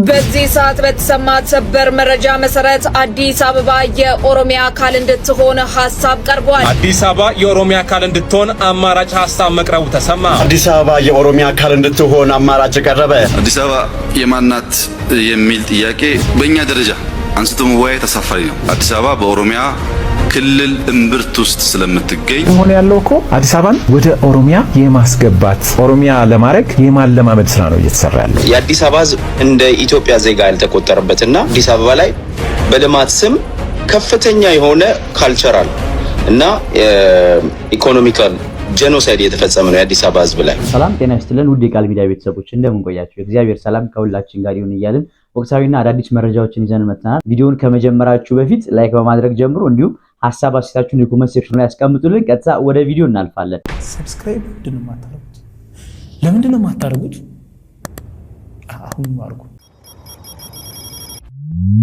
በዚህ ሰዓት በተሰማ ሰበር መረጃ መሰረት አዲስ አበባ የኦሮሚያ አካል እንድትሆን ሐሳብ ቀርቧል። አዲስ አበባ የኦሮሚያ አካል እንድትሆን አማራጭ ሐሳብ መቅረቡ ተሰማ። አዲስ አበባ የኦሮሚያ አካል እንድትሆን አማራጭ ቀረበ። አዲስ አበባ የማናት የሚል ጥያቄ በእኛ ደረጃ አንስቶ መወያየት አሳፋሪ ነው። አዲስ አበባ በኦሮሚያ ክልል እምብርት ውስጥ ስለምትገኝ ሆነ ያለው እኮ አዲስ አበባን ወደ ኦሮሚያ የማስገባት ኦሮሚያ ለማድረግ የማለማመድ ስራ ነው እየተሰራ ያለው። የአዲስ አበባ ሕዝብ እንደ ኢትዮጵያ ዜጋ ያልተቆጠረበትና አዲስ አበባ ላይ በልማት ስም ከፍተኛ የሆነ ካልቸራል እና ኢኮኖሚካል ጄኖሳይድ የተፈጸመ ነው የአዲስ አበባ ሕዝብ ላይ። ሰላም ጤና ይስጥልን ውድ የቃል ሚዲያ ቤተሰቦች እንደምን ቆያችሁ? እግዚአብሔር ሰላም ከሁላችን ጋር ይሁን እያልን ወቅታዊና አዳዲስ መረጃዎችን ይዘን መጥተናል። ቪዲዮውን ከመጀመራችሁ በፊት ላይክ በማድረግ ጀምሩ። እንዲሁም ሐሳብ አስተያየታችሁን የኮሜንት ሴክሽን ላይ ያስቀምጡልን። ቀጥታ ወደ ቪዲዮ እናልፋለን። ሰብስክራይብ ለምንድን ነው የማታደርጉት? አሁን ማርኩ።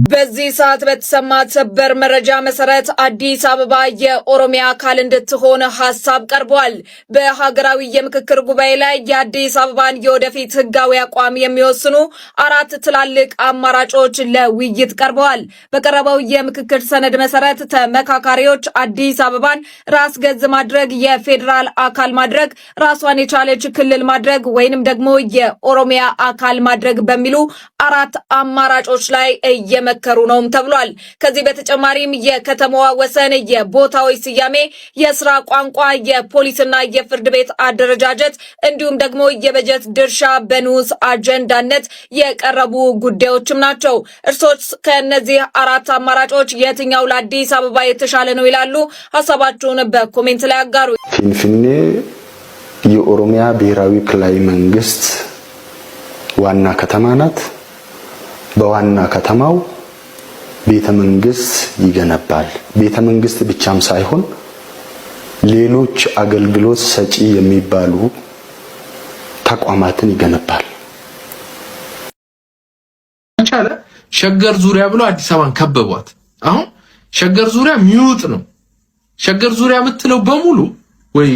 በዚህ ሰዓት በተሰማ ሰበር መረጃ መሰረት አዲስ አበባ የኦሮሚያ አካል እንድትሆን ሐሳብ ቀርቧል። በሀገራዊ የምክክር ጉባኤ ላይ የአዲስ አበባን የወደፊት ህጋዊ አቋም የሚወስኑ 4 ትላልቅ አማራጮች ለውይይት ቀርበዋል። በቀረበው የምክክር ሰነድ መሰረት ተመካካሪዎች አዲስ አበባን ራስ ገዝ ማድረግ፣ የፌዴራል አካል ማድረግ፣ ራሷን የቻለች ክልል ማድረግ ወይንም ደግሞ የኦሮሚያ አካል ማድረግ በሚሉ 4 አማራጮች ላይ እየመከሩ ነው ተብሏል። ከዚህ በተጨማሪም የከተማዋ ወሰን፣ የቦታዎች ስያሜ፣ የስራ ቋንቋ፣ የፖሊስና የፍርድ ቤት አደረጃጀት እንዲሁም ደግሞ የበጀት ድርሻ በንዑስ አጀንዳነት የቀረቡ ጉዳዮችም ናቸው። እርሶስ ከነዚህ 4 አማራጮች የትኛው ለአዲስ አበባ የተሻለ ነው ይላሉ? ሐሳባችሁን በኮሜንት ላይ አጋሩ። ፊንፊኔ የኦሮሚያ ብሔራዊ ክልላዊ መንግስት ዋና ከተማ ናት። በዋና ከተማው ቤተ መንግስት ይገነባል። ቤተ መንግስት ብቻም ሳይሆን ሌሎች አገልግሎት ሰጪ የሚባሉ ተቋማትን ይገነባል። አንቻለ ሸገር ዙሪያ ብሎ አዲስ አበባን ከበቧት። አሁን ሸገር ዙሪያ ሚውጥ ነው። ሸገር ዙሪያ የምትለው በሙሉ ወይ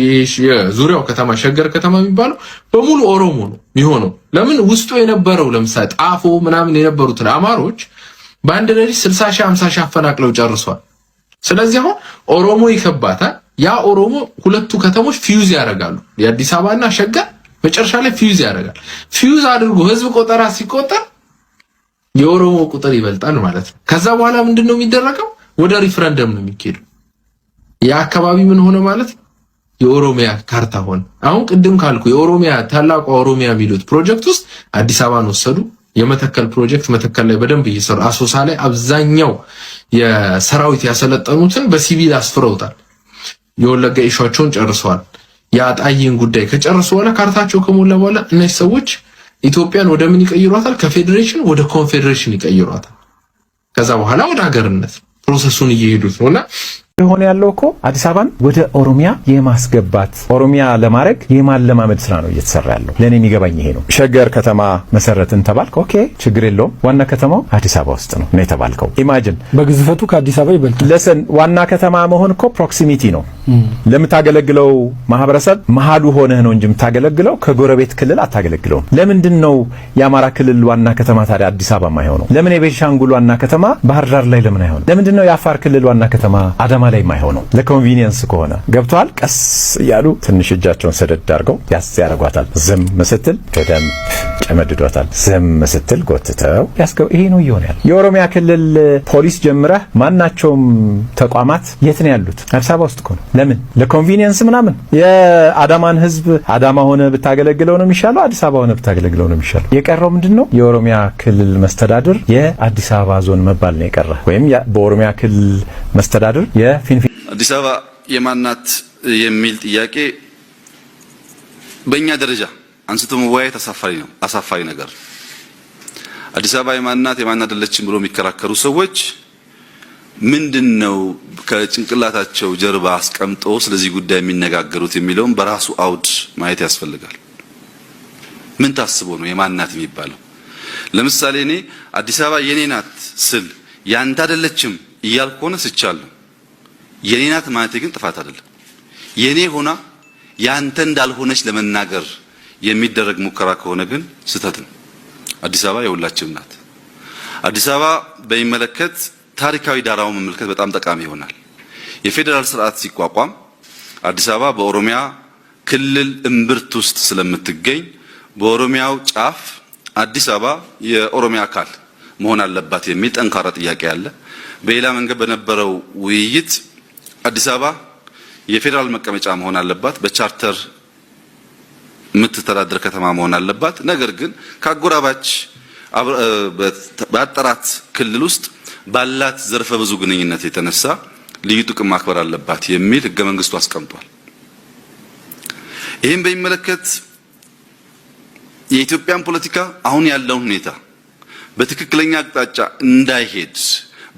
የዙሪያው ከተማ ሸገር ከተማ የሚባለው በሙሉ ኦሮሞ ነው የሚሆነው። ለምን ውስጡ የነበረው ለምሳሌ ጣፎ ምናምን የነበሩት አማሮች በአንድ ሌሊት 60 ሺህ 50 ሺህ አፈናቅለው ጨርሷል። ስለዚህ አሁን ኦሮሞ ይከባታል። ያ ኦሮሞ ሁለቱ ከተሞች ፊውዝ ያደርጋሉ። የአዲስ አበባና ሸገር መጨረሻ ላይ ፊውዝ ያደርጋል። ፊውዝ አድርጎ ህዝብ ቆጠራ ሲቆጠር የኦሮሞ ቁጥር ይበልጣል ማለት ነው። ከዛ በኋላ ምንድነው የሚደረገው? ወደ ሪፈረንደም ነው የሚካሄደው። ያ አካባቢ ምን ሆነ ማለት የኦሮሚያ ካርታ ሆነ። አሁን ቅድም ካልኩ የኦሮሚያ ታላቋ ኦሮሚያ የሚሉት ፕሮጀክት ውስጥ አዲስ አበባን ወሰዱ። የመተከል ፕሮጀክት መተከል ላይ በደንብ እየሰሩ፣ አሶሳ ላይ አብዛኛው የሰራዊት ያሰለጠኑትን በሲቪል አስፍረውታል። የወለጋ ኢሹአቸውን ጨርሰዋል። የአጣዬን ጉዳይ ከጨረሱ በኋላ ካርታቸው ከሞላ በኋላ እነዚህ ሰዎች ኢትዮጵያን ወደ ምን ይቀይሯታል? ከፌዴሬሽን ወደ ኮንፌዴሬሽን ይቀይሯታል። ከዛ በኋላ ወደ ሀገርነት ፕሮሰሱን እየሄዱት ነውና ሆነ ያለው እኮ አዲስ አበባን ወደ ኦሮሚያ የማስገባት ኦሮሚያ ለማድረግ የማለማመድ ስራ ነው እየተሰራ ያለው። ለኔ የሚገባኝ ይሄ ነው። ሸገር ከተማ መሰረትን ተባልክ፣ ኦኬ ችግር የለውም። ዋና ከተማው አዲስ አበባ ውስጥ ነው የተባልከው። ኢማጂን በግዝፈቱ ከአዲስ አበባ ይበልጣል። ለሰን ዋና ከተማ መሆን እኮ ፕሮክሲሚቲ ነው። ለምታገለግለው ማህበረሰብ መሃሉ ሆነህ ነው እንጂ የምታገለግለው ከጎረቤት ክልል አታገለግለውም። ለምንድን ነው የአማራ ክልል ዋና ከተማ ታዲያ አዲስ አበባ ማይሆነው? ለምን የቤንሻንጉል ዋና ከተማ ባህር ዳር ላይ ለምን አይሆንም? ለምንድን ነው የአፋር ክልል ዋና ከተማ አዳማ ላይ ማይሆነው? ለኮንቪኒየንስ ከሆነ ገብቷል። ቀስ እያሉ ትንሽ እጃቸውን ሰደድ አድርገው ያረጓታል። ዝም ስትል በደንብ ጨመድዷታል። ዝም ስትል ጎትተው ያስገው። ይሄ ነው እየሆነ ያለው። የኦሮሚያ ክልል ፖሊስ ጀምረህ ማናቸውም ተቋማት የት ነው ያሉት? አዲስ አበባ ውስጥ እኮ ነው። ለምን? ለኮንቪኒየንስ ምናምን። የአዳማን ህዝብ አዳማ ሆነ ብታገለግለው ነው የሚሻለው? አዲስ አበባ ሆነ ብታገለግለው ነው የሚሻለው? የቀረው ምንድነው? የኦሮሚያ ክልል መስተዳድር የአዲስ አበባ ዞን መባል ነው የቀረ። ወይም በኦሮሚያ ክልል መስተዳድር የፊንፊኔ አዲስ አበባ የማናት የሚል ጥያቄ በእኛ ደረጃ አንስቶ መወያየት አሳፋሪ ነገር። አዲስ አበባ የማናት አይደለችም ብሎ የሚከራከሩ ሰዎች ምንድነው ከጭንቅላታቸው ጀርባ አስቀምጦ ስለዚህ ጉዳይ የሚነጋገሩት የሚለውን በራሱ አውድ ማየት ያስፈልጋል። ምን ታስቦ ነው የማናት የሚባለው? ለምሳሌ እኔ አዲስ አበባ የኔ ናት ስል ያንተ አይደለችም እያልኩ ሆነ ስቻለሁ። የኔ ናት ማለት ግን ጥፋት አይደለም። የኔ ሆና ያንተ እንዳልሆነች ለመናገር የሚደረግ ሙከራ ከሆነ ግን ስህተት ነው። አዲስ አበባ የሁላችንም ናት። አዲስ አበባ በሚመለከት ታሪካዊ ዳራውን መመልከት በጣም ጠቃሚ ይሆናል። የፌዴራል ስርዓት ሲቋቋም አዲስ አበባ በኦሮሚያ ክልል እምብርት ውስጥ ስለምትገኝ በኦሮሚያው ጫፍ አዲስ አበባ የኦሮሚያ አካል መሆን አለባት የሚል ጠንካራ ጥያቄ አለ። በሌላ መንገድ በነበረው ውይይት አዲስ አበባ የፌዴራል መቀመጫ መሆን አለባት፣ በቻርተር የምትተዳደር ከተማ መሆን አለባት። ነገር ግን ከአጎራባች በአጠራት ክልል ውስጥ ባላት ዘርፈ ብዙ ግንኙነት የተነሳ ልዩ ጥቅም ማክበር አለባት የሚል ህገ መንግስቱ አስቀምጧል። ይህም በሚመለከት የኢትዮጵያን ፖለቲካ አሁን ያለውን ሁኔታ በትክክለኛ አቅጣጫ እንዳይሄድ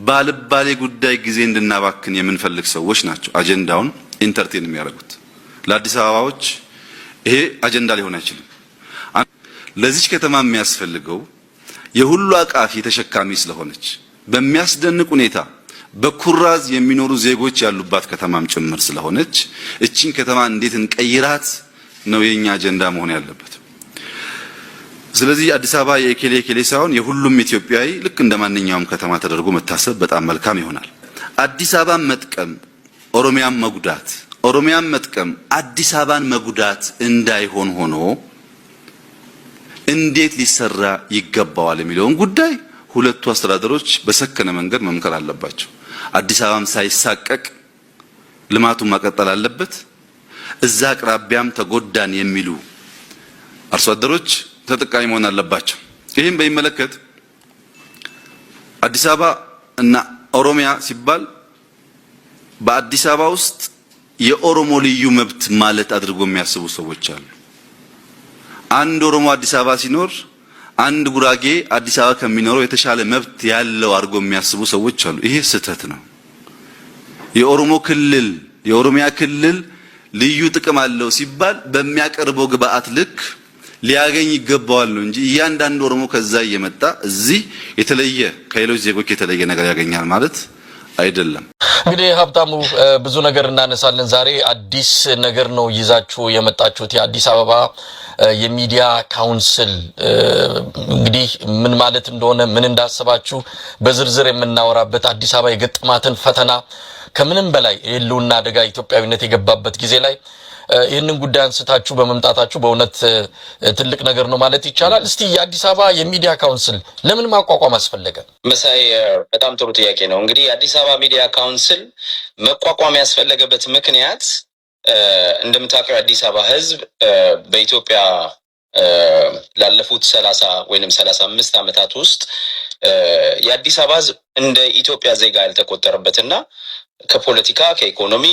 ባልባሌ ጉዳይ ጊዜ እንድናባክን የምንፈልግ ሰዎች ናቸው አጀንዳውን ኢንተርቴን የሚያደርጉት። ለአዲስ አበባዎች ይሄ አጀንዳ ሊሆን አይችልም። ለዚህ ከተማ የሚያስፈልገው የሁሉ አቃፊ ተሸካሚ ስለሆነች በሚያስደንቅ ሁኔታ በኩራዝ የሚኖሩ ዜጎች ያሉባት ከተማም ጭምር ስለሆነች እቺን ከተማ እንዴት እንቀይራት ነው የኛ አጀንዳ መሆን ያለበት። ስለዚህ አዲስ አበባ የኬሌ ሳይሆን የሁሉም ኢትዮጵያዊ ልክ እንደማንኛውም ከተማ ተደርጎ መታሰብ በጣም መልካም ይሆናል። አዲስ አበባን መጥቀም ኦሮሚያን መጉዳት፣ ኦሮሚያን መጥቀም አዲስ አበባን መጉዳት እንዳይሆን ሆኖ እንዴት ሊሰራ ይገባዋል የሚለውን ጉዳይ ሁለቱ አስተዳደሮች በሰከነ መንገድ መምከር አለባቸው። አዲስ አበባም ሳይሳቀቅ ልማቱን መቀጠል አለበት። እዛ አቅራቢያም ተጎዳን የሚሉ አርሶ አደሮች ተጠቃሚ መሆን አለባቸው። ይህም በሚመለከት አዲስ አበባ እና ኦሮሚያ ሲባል በአዲስ አበባ ውስጥ የኦሮሞ ልዩ መብት ማለት አድርጎ የሚያስቡ ሰዎች አሉ። አንድ ኦሮሞ አዲስ አበባ ሲኖር አንድ ጉራጌ አዲስ አበባ ከሚኖረው የተሻለ መብት ያለው አድርጎ የሚያስቡ ሰዎች አሉ። ይሄ ስህተት ነው። የኦሮሞ ክልል የኦሮሚያ ክልል ልዩ ጥቅም አለው ሲባል በሚያቀርበው ግብአት ልክ ሊያገኝ ይገባዋል ነው እንጂ እያንዳንዱ ኦሮሞ ከዛ እየመጣ እዚህ የተለየ ከሌሎች ዜጎች የተለየ ነገር ያገኛል ማለት አይደለም። እንግዲህ ሀብታሙ ብዙ ነገር እናነሳለን። ዛሬ አዲስ ነገር ነው ይዛችሁ የመጣችሁት የአዲስ አበባ የሚዲያ ካውንስል። እንግዲህ ምን ማለት እንደሆነ ምን እንዳሰባችሁ በዝርዝር የምናወራበት አዲስ አበባ የገጠማትን ፈተና ከምንም በላይ የህልውና አደጋ ኢትዮጵያዊነት የገባበት ጊዜ ላይ ይህንን ጉዳይ አንስታችሁ በመምጣታችሁ በእውነት ትልቅ ነገር ነው ማለት ይቻላል። እስቲ የአዲስ አበባ የሚዲያ ካውንስል ለምን ማቋቋም አስፈለገ? መሳይ በጣም ጥሩ ጥያቄ ነው። እንግዲህ የአዲስ አበባ ሚዲያ ካውንስል መቋቋም ያስፈለገበት ምክንያት እንደምታውቀው የአዲስ አበባ ህዝብ በኢትዮጵያ ላለፉት 30 ወይንም 35 ዓመታት ውስጥ የአዲስ አበባ ህዝብ እንደ ኢትዮጵያ ዜጋ ያልተቆጠረበትና ከፖለቲካ ከኢኮኖሚ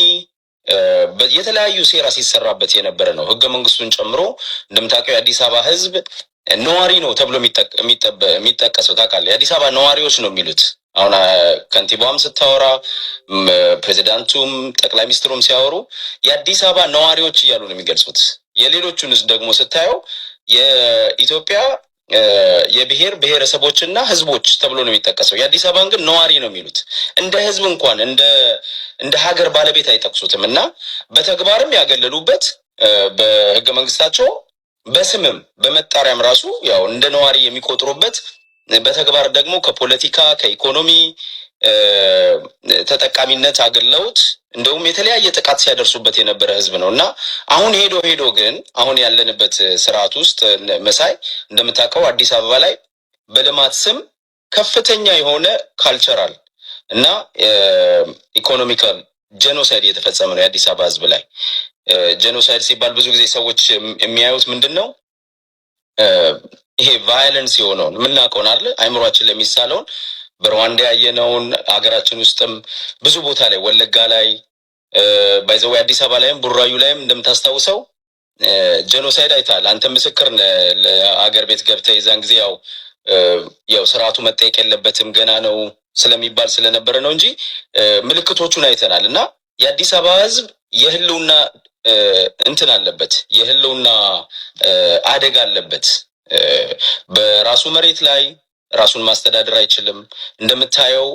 የተለያዩ ሴራ ሲሰራበት የነበረ ነው። ህገ መንግስቱን ጨምሮ እንደምታውቀው የአዲስ አበባ ህዝብ ነዋሪ ነው ተብሎ የሚጠቀሰው ታውቃለህ። የአዲስ አበባ ነዋሪዎች ነው የሚሉት። አሁን ከንቲባውም ስታወራ ፕሬዚዳንቱም ጠቅላይ ሚኒስትሩም ሲያወሩ የአዲስ አበባ ነዋሪዎች እያሉ ነው የሚገልጹት። የሌሎቹንስ ደግሞ ስታየው የኢትዮጵያ የብሔር ብሔረሰቦችና ህዝቦች ተብሎ ነው የሚጠቀሰው። የአዲስ አበባን ግን ነዋሪ ነው የሚሉት። እንደ ህዝብ እንኳን እንደ ሀገር ባለቤት አይጠቅሱትም እና በተግባርም ያገለሉበት በህገ መንግስታቸው በስምም በመጣሪያም ራሱ ያው እንደ ነዋሪ የሚቆጥሩበት በተግባር ደግሞ ከፖለቲካ ከኢኮኖሚ ተጠቃሚነት አገለውት እንደውም የተለያየ ጥቃት ሲያደርሱበት የነበረ ህዝብ ነው እና አሁን ሄዶ ግን አሁን ያለንበት ስርዓት ውስጥ መሳይ እንደምታውቀው አዲስ አበባ ላይ በልማት ስም ከፍተኛ የሆነ ካልቸራል እና ኢኮኖሚካል ጄኖሳይድ የተፈጸመ ነው የአዲስ አበባ ህዝብ ላይ። ጄኖሳይድ ሲባል ብዙ ጊዜ ሰዎች የሚያዩት ምንድነው ይሄ ቫዮለንስ የሆነውን ምናቀውን አይደል አይምሮአችን ለሚሳለውን በሩዋንዳ ያየነውን አገራችን ውስጥም ብዙ ቦታ ላይ ወለጋ ላይ ባይዘው አዲስ አበባ ላይም ቡራዩ ላይም እንደምታስታውሰው ጄኖሳይድ አይታል። አንተ ምስክር ለአገር ቤት ገብተህ የዛን ጊዜ ያው ስርዓቱ መጠየቅ የለበትም ገና ነው ስለሚባል ስለነበረ ነው እንጂ ምልክቶቹን አይተናል። እና የአዲስ አበባ ህዝብ የህልውና እንትን አለበት፣ የህልውና አደጋ አለበት። በራሱ መሬት ላይ ራሱን ማስተዳደር አይችልም። እንደምታየው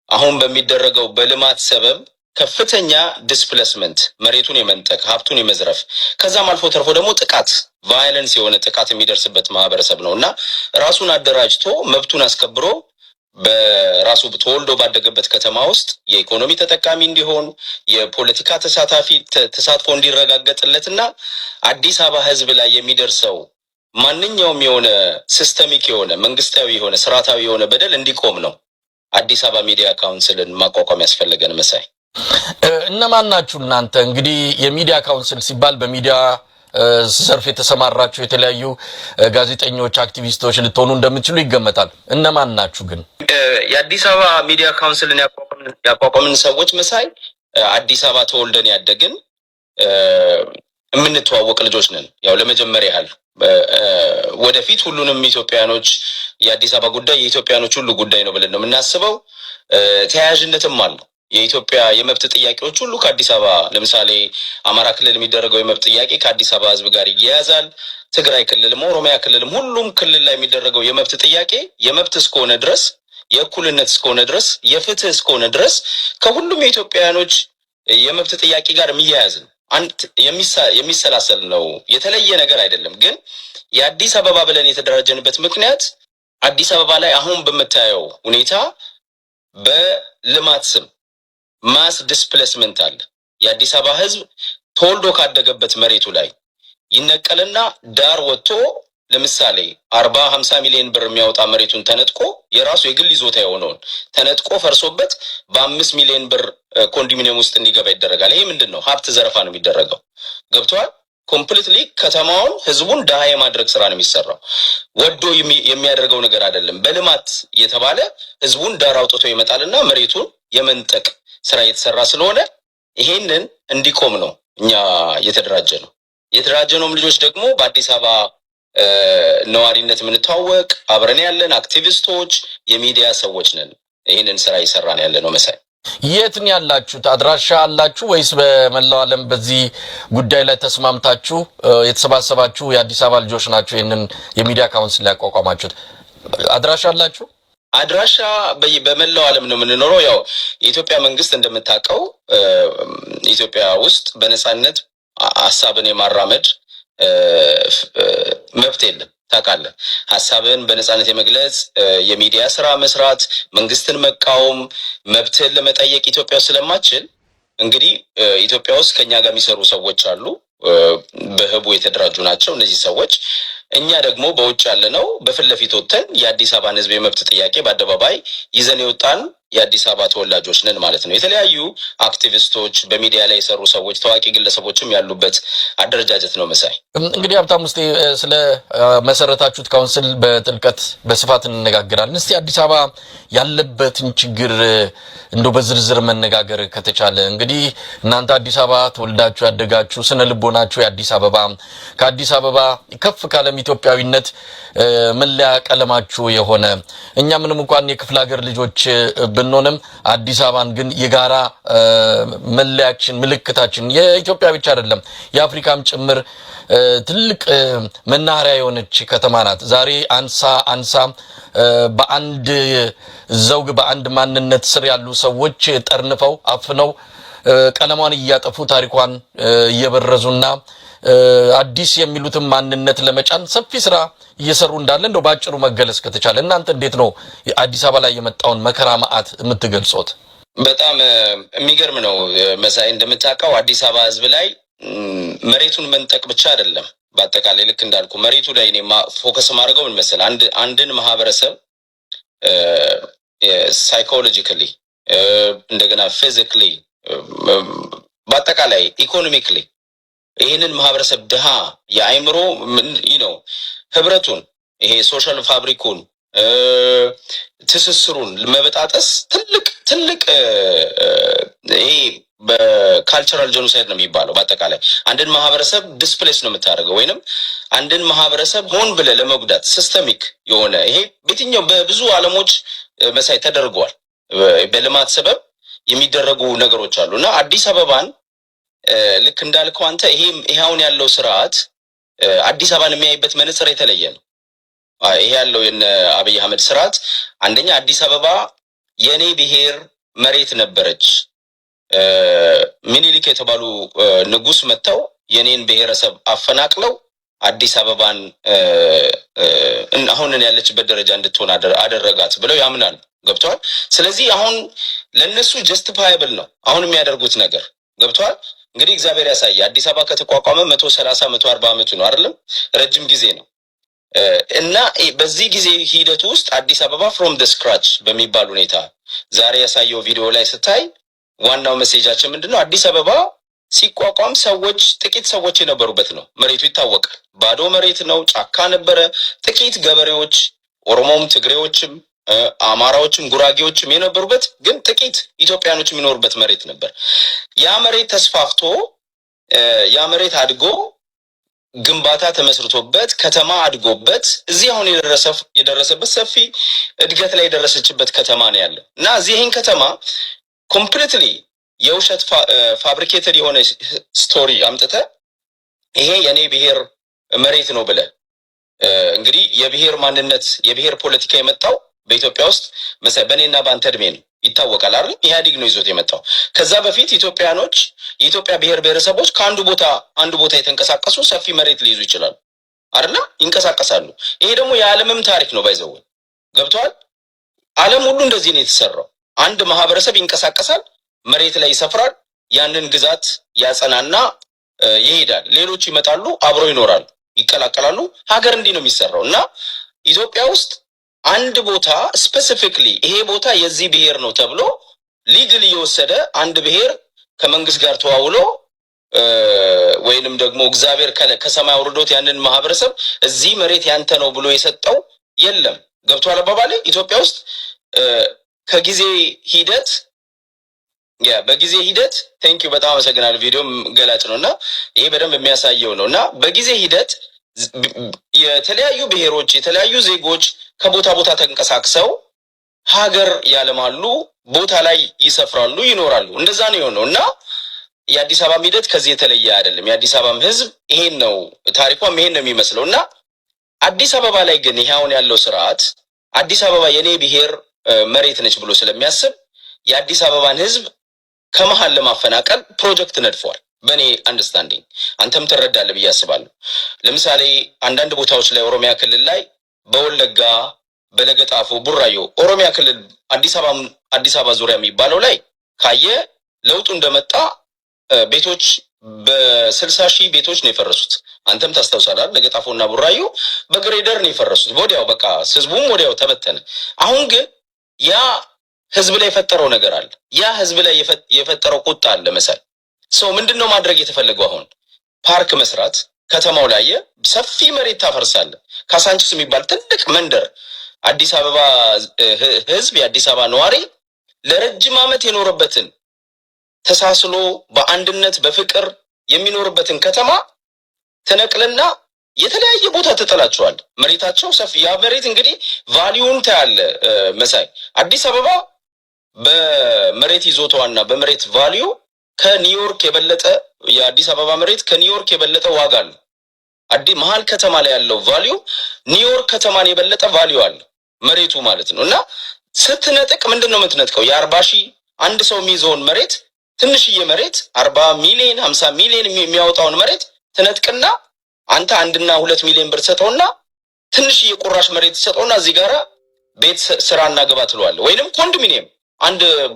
አሁን በሚደረገው በልማት ሰበብ ከፍተኛ ዲስፕሌስመንት መሬቱን የመንጠቅ ሀብቱን የመዝረፍ ከዛም አልፎ ተርፎ ደግሞ ጥቃት ቫዮለንስ የሆነ ጥቃት የሚደርስበት ማህበረሰብ ነውና ራሱን አደራጅቶ መብቱን አስከብሮ በራሱ ተወልዶ ባደገበት ከተማ ውስጥ የኢኮኖሚ ተጠቃሚ እንዲሆን የፖለቲካ ተሳትፎ እንዲረጋገጥለትና አዲስ አበባ ህዝብ ላይ የሚደርሰው ማንኛውም የሆነ ሲስተሚክ የሆነ መንግስታዊ የሆነ ስርዓታዊ የሆነ በደል እንዲቆም ነው አዲስ አበባ ሚዲያ ካውንስልን ማቋቋም ያስፈልገን። መሳይ እነማን ናችሁ እናንተ? እንግዲህ የሚዲያ ካውንስል ሲባል በሚዲያ ዘርፍ የተሰማራችሁ የተለያዩ ጋዜጠኞች፣ አክቲቪስቶች ልትሆኑ እንደምትችሉ ይገመታል። እነማን ናችሁ ግን? የአዲስ አበባ ሚዲያ ካውንስልን ያቋቋምን ሰዎች መሳይ አዲስ አበባ ተወልደን ያደግን የምንተዋወቅ ልጆች ነን። ያው ለመጀመሪያ ያህል ወደፊት ሁሉንም ኢትዮጵያኖች የአዲስ አበባ ጉዳይ የኢትዮጵያኖች ሁሉ ጉዳይ ነው ብለን ነው የምናስበው። ተያያዥነትም አለው። የኢትዮጵያ የመብት ጥያቄዎች ሁሉ ከአዲስ አበባ ለምሳሌ አማራ ክልል የሚደረገው የመብት ጥያቄ ከአዲስ አበባ ህዝብ ጋር ይያያዛል። ትግራይ ክልልም ኦሮሚያ ክልልም ሁሉም ክልል ላይ የሚደረገው የመብት ጥያቄ የመብት እስከሆነ ድረስ የእኩልነት እስከሆነ ድረስ የፍትህ እስከሆነ ድረስ ከሁሉም የኢትዮጵያኖች የመብት ጥያቄ ጋር የሚያያዝ ነው። አንድ የሚሰላሰል ነው። የተለየ ነገር አይደለም። ግን የአዲስ አበባ ብለን የተደራጀንበት ምክንያት አዲስ አበባ ላይ አሁን በመታየው ሁኔታ በልማት ስም ማስ ዲስፕሌስመንት አለ። የአዲስ አበባ ህዝብ ተወልዶ ካደገበት መሬቱ ላይ ይነቀልና ዳር ወጥቶ ለምሳሌ 40-50 ሚሊዮን ብር የሚያወጣ መሬቱን ተነጥቆ የራሱ የግል ይዞታ የሆነውን ተነጥቆ ፈርሶበት በ5 ሚሊዮን ብር ኮንዶሚኒየም ውስጥ እንዲገባ ይደረጋል። ይሄ ምንድነው? ሀብት ዘረፋ ነው የሚደረገው። ገብቷል? ኮምፕሊትሊ ከተማውን ህዝቡን ደሃ የማድረግ ስራ ነው የሚሰራው። ወዶ የሚያደርገው ነገር አይደለም። በልማት የተባለ ህዝቡን ዳር አውጥቶ ይመጣልና መሬቱን የመንጠቅ ስራ እየተሰራ ስለሆነ ይሄንን እንዲቆም ነው እኛ የተደራጀነውም ልጆች ደግሞ በአዲስ አበባ ነዋሪነት የምንታወቅ አብረን ያለን አክቲቪስቶች የሚዲያ ሰዎች ነን። ይሄንን ስራ እየሰራን ያለ ነው። መሳይ የት ነው ያላችሁት? አድራሻ አላችሁ ወይስ በመላው ዓለም በዚህ ጉዳይ ላይ ተስማምታችሁ የተሰባሰባችሁ የአዲስ አበባ ልጆች ናችሁ ይሄንን የሚዲያ ካውንስል ያቋቋማችሁት? አድራሻ አላችሁ? አድራሻ በመላው ዓለም ነው የምንኖረው። ያው የኢትዮጵያ መንግስት እንደምታውቀው ኢትዮጵያ ውስጥ በነፃነት ሐሳብን የማራመድ መብት የለም። ታውቃለህ፣ ሐሳብን በነፃነት የመግለጽ የሚዲያ ስራ መስራት፣ መንግስትን መቃወም፣ መብትን ለመጠየቅ ኢትዮጵያ ስለማትችል እንግዲህ ኢትዮጵያ ውስጥ ከኛ ጋር የሚሰሩ ሰዎች አሉ። በህቡ የተደራጁ ናቸው እነዚህ ሰዎች። እኛ ደግሞ በውጭ ያለነው በፊት ለፊት ወጥተን የአዲስ አበባን ህዝብ የመብት ጥያቄ በአደባባይ ይዘን የወጣን የአዲስ አበባ ተወላጆች ነን ማለት ነው። የተለያዩ አክቲቪስቶች፣ በሚዲያ ላይ የሰሩ ሰዎች፣ ታዋቂ ግለሰቦችም ያሉበት አደረጃጀት ነው። መሳይ እንግዲህ ሀብታም ውስጥ ስለ መሰረታችሁት ካውንስል በጥልቀት በስፋት እንነጋገራለን። እስቲ አዲስ አበባ ያለበትን ችግር እንደው በዝርዝር መነጋገር ከተቻለ እንግዲህ እናንተ አዲስ አበባ ተወልዳችሁ ያደጋችሁ ስነ ልቦናችሁ የአዲስ አበባ ከአዲስ አበባ ከፍ ካለም ኢትዮጵያዊነት መለያ ቀለማችሁ የሆነ እኛ ምንም እንኳን የክፍለ ሀገር ልጆች ብንሆንም አዲስ አበባን ግን የጋራ መለያችን ምልክታችን የኢትዮጵያ ብቻ አይደለም የአፍሪካም ጭምር ትልቅ መናኸሪያ የሆነች ከተማ ናት። ዛሬ አንሳ በአንድ ዘውግ በአንድ ማንነት ስር ያሉ ሰዎች ጠርንፈው አፍነው ቀለሟን እያጠፉ ታሪኳን እየበረዙና አዲስ የሚሉትን ማንነት ለመጫን ሰፊ ስራ እየሰሩ እንዳለ እንደው ባጭሩ መገለጽ ከተቻለ እናንተ እንዴት ነው አዲስ አበባ ላይ የመጣውን መከራ ማአት የምትገልጹት? በጣም የሚገርም ነው መሳይ። እንደምታውቀው አዲስ አበባ ህዝብ ላይ መሬቱን መንጠቅ ብቻ አይደለም። በአጠቃላይ ልክ እንዳልኩ መሬቱ ላይ እኔ ፎከስ ማድረገው ምን መሰለህ፣ አንድን ማህበረሰብ ሳይኮሎጂካሊ እንደገና ፊዚካሊ በአጠቃላይ ኢኮኖሚክሊ ይሄንን ማህበረሰብ ድሃ የአይምሮ ህብረቱን ይሄ ሶሻል ፋብሪኩን ትስስሩን ለመበጣጠስ ትልቅ ይሄ በካልቸራል ጄኖሳይድ ነው የሚባለው። በአጠቃላይ አንድን ማህበረሰብ ዲስፕሌስ ነው የምታደርገው ወይንም አንድን ማህበረሰብ ሆን ብለ ለመጉዳት ሲስተሚክ የሆነ ይሄ በየትኛው በብዙ ዓለሞች መሳይ ተደርጓል። በልማት ሰበብ የሚደረጉ ነገሮች አሉና አዲስ አበባን ልክ እንዳልከው አንተ ይሄውን ያለው ስርዓት አዲስ አበባን የሚያይበት መነጽር የተለየ ነው። ይሄ ያለው የነ አብይ አህመድ ስርዓት አንደኛ አዲስ አበባ የኔ ብሔር መሬት ነበረች። ሚኒሊክ የተባሉ ንጉስ መጥተው የኔን ብሔረሰብ አፈናቅለው አዲስ አበባን አሁን ያለችበት ደረጃ እንድትሆን አደረጋት ብለው ያምናሉ። ገብቷል። ስለዚህ አሁን ለነሱ ጀስቲፋየብል ነው አሁን የሚያደርጉት ነገር ገብቷል። እንግዲህ እግዚአብሔር ያሳየ አዲስ አበባ ከተቋቋመ 130 140 ዓመቱ ነው አይደለም? ረጅም ጊዜ ነው። እና በዚህ ጊዜ ሂደት ውስጥ አዲስ አበባ ፍሮም ደ ስክራች በሚባል ሁኔታ ዛሬ ያሳየው ቪዲዮ ላይ ስታይ ዋናው ሜሴጃችን ምንድነው? አዲስ አበባ ሲቋቋም ሰዎች ጥቂት ሰዎች የነበሩበት ነው። መሬቱ ይታወቃል። ባዶ መሬት ነው። ጫካ ነበረ። ጥቂት ገበሬዎች፣ ኦሮሞም፣ ትግሬዎችም፣ አማራዎችም ጉራጌዎችም የነበሩበት ግን ጥቂት ኢትዮጵያኖች የሚኖሩበት መሬት ነበር። ያ መሬት ተስፋፍቶ ያ መሬት አድጎ ግንባታ ተመስርቶበት ከተማ አድጎበት እዚህ አሁን የደረሰበት ሰፊ እድገት ላይ የደረሰችበት ከተማ ነው ያለው እና እዚህን ከተማ ኮምፕሊትሊ የውሸት ፋብሪኬተድ የሆነ ስቶሪ አምጥተ ይሄ የኔ ብሔር መሬት ነው ብለ እንግዲህ የብሔር ማንነት የብሔር ፖለቲካ የመጣው በኢትዮጵያ ውስጥ መሰለ በኔና ባንተ እድሜ ነው ይታወቃል አይደል? ኢህአዴግ ነው ይዞት የመጣው። ከዛ በፊት ኢትዮጵያኖች የኢትዮጵያ ብሔር ብሔረሰቦች ከአንዱ ቦታ የተንቀሳቀሱ ሰፊ መሬት ሊይዙ ይችላሉ አይደል? ይንቀሳቀሳሉ። ይሄ ደግሞ የዓለምም ታሪክ ነው ባይዘው ገብቷል። ዓለም ሁሉ እንደዚህ ነው የተሰራው። አንድ ማህበረሰብ ይንቀሳቀሳል፣ መሬት ላይ ይሰፍራል፣ ያንን ግዛት ያጸናና ይሄዳል። ሌሎች ይመጣሉ፣ አብረው ይኖራሉ፣ ይቀላቀላሉ። ሀገር እንዲህ ነው የሚሰራው እና ኢትዮጵያ ውስጥ አንድ ቦታ ስፔሲፊክሊ ይሄ ቦታ የዚህ ብሔር ነው ተብሎ ሊግል እየወሰደ አንድ ብሔር ከመንግስት ጋር ተዋውሎ ወይንም ደግሞ እግዚአብሔር ከሰማይ አውርዶት ያንን ማህበረሰብ እዚህ መሬት ያንተ ነው ብሎ የሰጠው የለም። ገብቷል አባባሌ? ኢትዮጵያ ውስጥ ከጊዜ ሂደት በጊዜ ሂደት ቴንኪው በጣም አመሰግናለሁ። ቪዲዮም ገላጭ ነውና ይሄ በደንብ የሚያሳየው ነውና በጊዜ ሂደት የተለያዩ ብሔሮች የተለያዩ ዜጎች ከቦታ ቦታ ተንቀሳቅሰው ሀገር ያለማሉ፣ ቦታ ላይ ይሰፍራሉ፣ ይኖራሉ። እንደዛ ነው የሆነው እና የአዲስ አበባ ሂደት ከዚህ የተለየ አይደለም። የአዲስ አበባም ህዝብ ይሄን ነው ታሪኳም ይሄን ነው የሚመስለው እና አዲስ አበባ ላይ ግን ይሄ አሁን ያለው ስርዓት አዲስ አበባ የኔ ብሔር መሬት ነች ብሎ ስለሚያስብ የአዲስ አበባን ህዝብ ከመሃል ለማፈናቀል ፕሮጀክት ነድፏል። በኔ አንደርስታንዲንግ አንተም ትረዳለህ ብዬ አስባለሁ። ለምሳሌ አንዳንድ ቦታዎች ላይ ኦሮሚያ ክልል ላይ በወለጋ በለገጣፎ ቡራዮ ኦሮሚያ ክልል አዲስ አበባ ዙሪያ የሚባለው ላይ ካየ ለውጡ እንደመጣ ቤቶች በ60,000 ቤቶች ነው የፈረሱት። አንተም ታስታውሳለህ። ለገጣፎና ቡራዮ በግሬደር ነው የፈረሱት። ወዲያው በቃ ህዝቡም ወዲያው ተበተነ። አሁን ግን ያ ህዝብ ላይ የፈጠረው ነገር አለ። ያ ህዝብ ላይ የፈጠረው ቁጣ አለ መሰል ሰው ምንድነው ማድረግ የተፈለገው? አሁን ፓርክ መስራት ከተማው ላይ ሰፊ መሬት ታፈርሳለ። ካሳንቺስ የሚባል ትልቅ መንደር አዲስ አበባ ህዝብ የአዲስ አበባ ነዋሪ ለረጅም ዓመት የኖረበትን ተሳስሎ በአንድነት በፍቅር የሚኖርበትን ከተማ ተነቅልና የተለያየ ቦታ ተጠላቸዋል። መሬታቸው ሰፊ ያ መሬት እንግዲህ ቫልዩን ታያለ መሳይ አዲስ አበባ በመሬት ይዞታዋና በመሬት ቫልዩ ከኒውዮርክ የበለጠ የአዲስ አበባ መሬት ከኒውዮርክ የበለጠ ዋጋ አለው። መሀል ከተማ ላይ ያለው ቫልዩ ኒውዮርክ ከተማን የበለጠ ቫልዩ አለ መሬቱ ማለት ነው። እና ስትነጥቅ ምንድነው የምትነጥቀው? የ40,000 አንድ ሰው የሚይዘውን መሬት ትንሽዬ መሬት 40 ሚሊዮን 50 ሚሊዮን የሚያወጣውን መሬት ትነጥቅና አንተ 1 እና 2 ሚሊዮን ብር ሰጠውና ትንሽዬ ቁራሽ መሬት ሰጠውና እዚህ ጋራ ቤት ስራና ግባ ትለዋለህ። ወይንም ኮንዶሚኒየም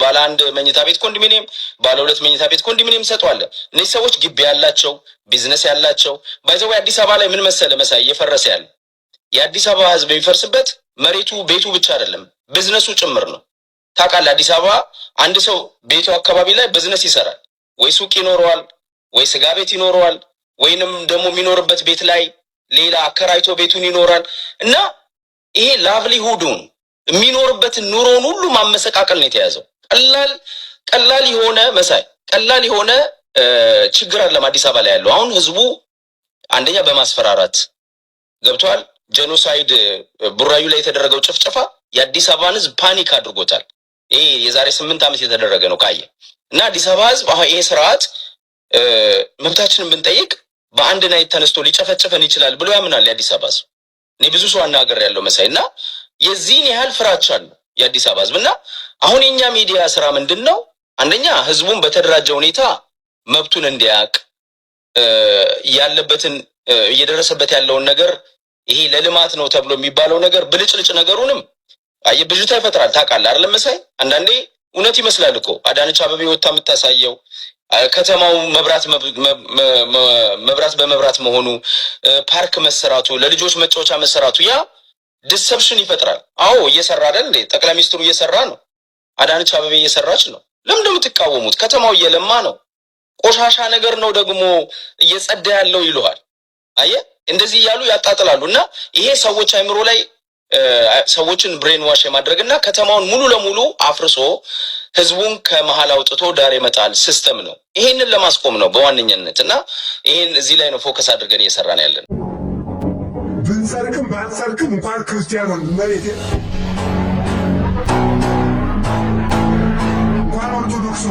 ባለ አንድ መኝታ ቤት ኮንዶሚኒየም፣ ባለ 2 መኝታ ቤት ኮንዶሚኒየም ሰጠዋለህ። እነዚህ ሰዎች ግቢ ያላቸው ቢዝነስ ያላቸው ባይዘው አዲስ አበባ ላይ ምን መሰለ መሳይ እየፈረሰ ያለ የአዲስ አበባ ህዝብ የሚፈርስበት መሬቱ ቤቱ ብቻ አይደለም ቢዝነሱ ጭምር ነው። ታውቃለህ አዲስ አበባ አንድ ሰው ቤቱ አካባቢ ላይ ቢዝነስ ይሰራል። ወይ ሱቅ ይኖረዋል፣ ወይ ስጋ ቤት ይኖረዋል፣ ወይንም ደግሞ የሚኖርበት ቤት ላይ ሌላ አከራይቶ ቤቱን ይኖራል። እና ይሄ ላቭሊሁዱን የሚኖርበትን ኑሮውን ሁሉ ማመሰቃቀል ነው የተያዘው። ቀላል የሆነ መሳይ ቀላል የሆነ ችግር አለ አዲስ አበባ ላይ ያለው። አሁን ህዝቡ አንደኛ በማስፈራራት ገብቷል። ጄኖሳይድ ቡራዩ ላይ የተደረገው ጭፍጨፋ የአዲስ አበባን ህዝብ ፓኒክ አድርጎታል። ይሄ የዛሬ 8 ዓመት የተደረገ ነው ካየ እና አዲስ አበባ ህዝብ አሁን ይሄ ስርዓት መብታችንን ብንጠይቅ በአንድ ናይት ተነስቶ ሊጨፈጨፈን ይችላል ብሎ ያምናል የአዲስ አበባ ህዝብ። እኔ ብዙ ሰው አናገር ያለው መሳይና የዚህን ያህል ፍራቻ አለው የአዲስ አበባ ህዝብና አሁን የኛ ሚዲያ ስራ ምንድነው? አንደኛ ህዝቡን በተደራጀ ሁኔታ መብቱን እንዲያውቅ ያለበትን እየደረሰበት ያለውን ነገር ይሄ ለልማት ነው ተብሎ የሚባለው ነገር ብልጭልጭ ነገሩንም አየ ብዥታ ይፈጥራል። ታውቃለህ አይደል መሳይ? አንዳንዴ እውነት ይመስላል እኮ አዳነች አበቤ ወጣ የምታሳየው ከተማው መብራት በመብራት መሆኑ፣ ፓርክ መሰራቱ፣ ለልጆች መጫወቻ መሰራቱ ያ ዲሰፕሽን ይፈጥራል። አዎ እየሰራ አይደል እንዴ? ጠቅላይ ሚኒስትሩ እየሰራ ነው። አዳነች አበቤ እየሰራች ነው። ለምን እንደምትቃወሙት? ከተማው እየለማ ነው። ቆሻሻ ነገር ነው ደግሞ እየጸዳ ያለው ይሉሃል። አየ እንደዚህ እያሉ ያጣጥላሉ። እና ይሄ ሰዎች አይምሮ ላይ ሰዎችን ብሬን ዋሽ የማድረግና ከተማውን ሙሉ ለሙሉ አፍርሶ ህዝቡን ከመሃል አውጥቶ ዳር የመጣል ሲስተም ነው። ይሄንን ለማስቆም ነው በዋነኛነት እና ይሄን እዚህ ላይ ነው ፎከስ አድርገን እየሰራን ያለን። ብንሰርቅም ባንሰርቅም እንኳን ክርስቲያን መሬት እንኳን ኦርቶዶክስ